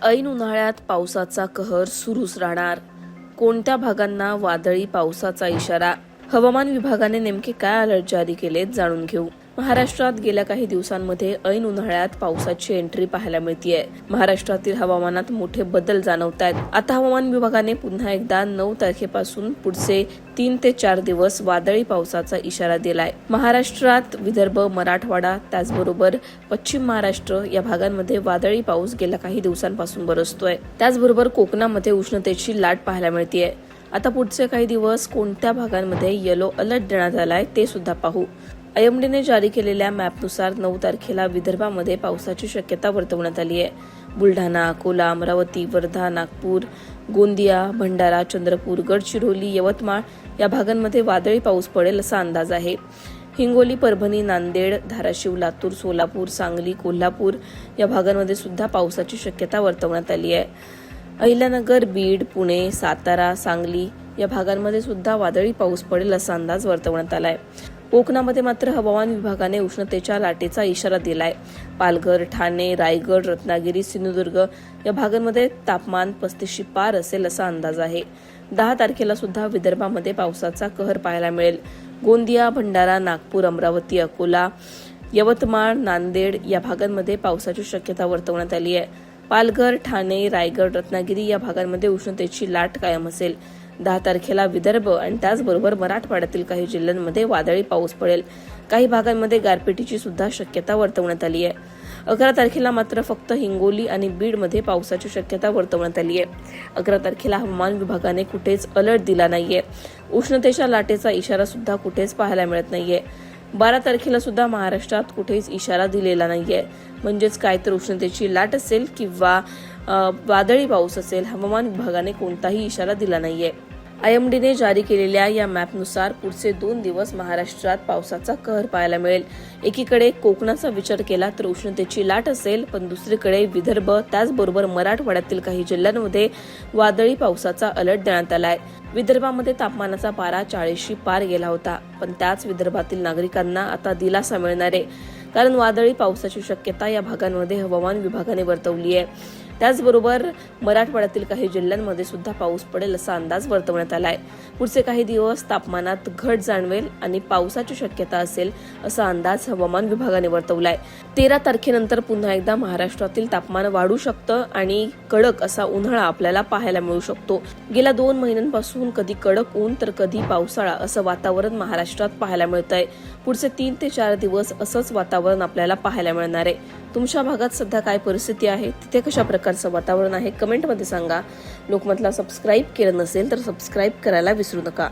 ऐन उन्हाळ्यात पावसाचा कहर सुरूच राहणार. कोणत्या भागांना वादळी पावसाचा इशारा? हवामान विभागाने नेमके काय अलर्ट जारी केलेत जाणून घेऊ. महाराष्ट्रात गेल्या काही दिवसांमध्ये ऐन उन्हाळ्यात पावसाची एंट्री पाहायला मिळतेय. महाराष्ट्रातील हवामानात मोठे बदल जाणवत आहेत. आता हवामान विभागाने पुन्हा एकदा 9 तारखेपासून पुढचे 3 ते 4 दिवस वादळी पावसाचा इशारा दिलाय. महाराष्ट्रात विदर्भ, मराठवाडा त्याचबरोबर पश्चिम महाराष्ट्र या भागांमध्ये वादळी पाऊस गेल्या काही दिवसांपासून बरसतोय. त्याचबरोबर कोकणामध्ये उष्णतेची लाट पाहायला मिळतेय. आता पुढचे काही दिवस कोणत्या भागांमध्ये येलो अलर्ट देण्यात आलाय ते सुद्धा पाहू. आयएमडीने जारी केलेल्या मॅपनुसार 9 तारखेला विदर्भामध्ये पावसाची शक्यता वर्तवण्यात आली आहे. बुलढाणा, अकोला, अमरावती, वर्धा, नागपूर, गोंदिया, भंडारा, चंद्रपूर, गडचिरोली, यवतमाळ या भागांमध्ये वादळी पाऊस पडेल असा अंदाज आहे. हिंगोली, परभणी, नांदेड, धाराशिव, लातूर, सोलापूर, सांगली, कोल्हापूर या भागांमध्ये सुद्धा पावसाची शक्यता वर्तवण्यात आली आहे. अहिल्यानगर, बीड, पुणे, सातारा, सांगली या भागांमध्ये सुद्धा वादळी पाऊस पडेल असा अंदाज वर्तवण्यात आलाय. कोकणामध्ये मात्र हवामान विभागाने उष्णतेच्या लाटेचा इशारा दिलाय. पालघर, ठाणे, रायगड, रत्नागिरी, सिंधुदुर्ग या भागांमध्ये तापमान 35 पार असेल असा अंदाज आहे. 10 तारखेला सुद्धा विदर्भामध्ये पावसाचा कहर पाहायला मिळेल. गोंदिया, भंडारा, नागपूर, अमरावती, अकोला, यवतमाळ, नांदेड या भागांमध्ये पावसाची शक्यता वर्तवण्यात आली आहे. पालघर, ठाणे, रायगड, रत्नागिरी या भागांमध्ये उष्णतेची लाट कायम असेल. 10 तारखेला विदर्भ आणि त्याचबरोबर मराठवाड्यातील काही जिल्ह्यांमध्ये वादळी पाऊस पडेल. काही भागांमध्ये गारपिटीची सुद्धा शक्यता वर्तवण्यात आली आहे. 11 तारखेला मात्र फक्त हिंगोली आणि बीडमध्ये पावसाची शक्यता वर्तवण्यात आली आहे. 11 तारखेला हवामान विभागाने कुठेच अलर्ट दिला नाहीये. उष्णतेच्या लाटेचा इशारा सुद्धा कुठेच पाहायला मिळत नाहीये. 12 तारखेला सुद्धा महाराष्ट्रात कुठेच इशारा दिलेला नाहीये. म्हणजेच काय तर उष्णतेची लाट असेल किंवा वादळी पाऊस असेल, हवामान विभागाने कोणताही इशारा दिला नाहीये. आयएमडीने जारी केलेल्या या मॅपनुसार पुढचे 2 दिवस महाराष्ट्रात पावसाचा कहर पाहायला मिळेल. एकीकडे कोकणाचा विचार केला तर उष्णतेची लाट असेल, पण दुसरीकडे विदर्भ त्याचबरोबर मराठवाड्यातील काही जिल्ह्यांमध्ये वादळी पावसाचा अलर्ट देण्यात आलाय. विदर्भामध्ये तापमानाचा पारा 40 पार गेला होता, पण त्याच विदर्भातील नागरिकांना आता दिलासा मिळणार आहे. कारण वादळी पावसाची शक्यता या भागांमध्ये हवामान विभागाने वर्तवली आहे. त्याचबरोबर मराठवाड्यातील काही जिल्ह्यांमध्ये सुद्धा पाऊस पडेल असा अंदाज वर्तवण्यात आलाय. पुढचे काही दिवस तापमानात घट जाणवेल आणि पावसाची शक्यता असेल असा अंदाज हवामान विभागाने वर्तवलाय. 13 तारखेनंतर पुन्हा एकदा महाराष्ट्रातील तापमान वाढू शकतं आणि कडक असा उन्हाळा आपल्याला पाहायला मिळू शकतो. गेल्या 2 महिन्यांपासून कधी कडक ऊन तर कधी पावसाळा असं वातावरण महाराष्ट्रात पाहायला मिळतंय. पुढचे 3 ते 4 दिवस असंच वातावरण आपल्याला पाहायला मिळणार आहे. तुमच्या भागात सध्या काय परिस्थिती आहे, तिथे कशा प्रकारचं वातावरण आहे, कमेंटमध्ये सांगा. लोकमतला सबस्क्राईब केलं नसेल तर सबस्क्राईब करायला विसरू नका.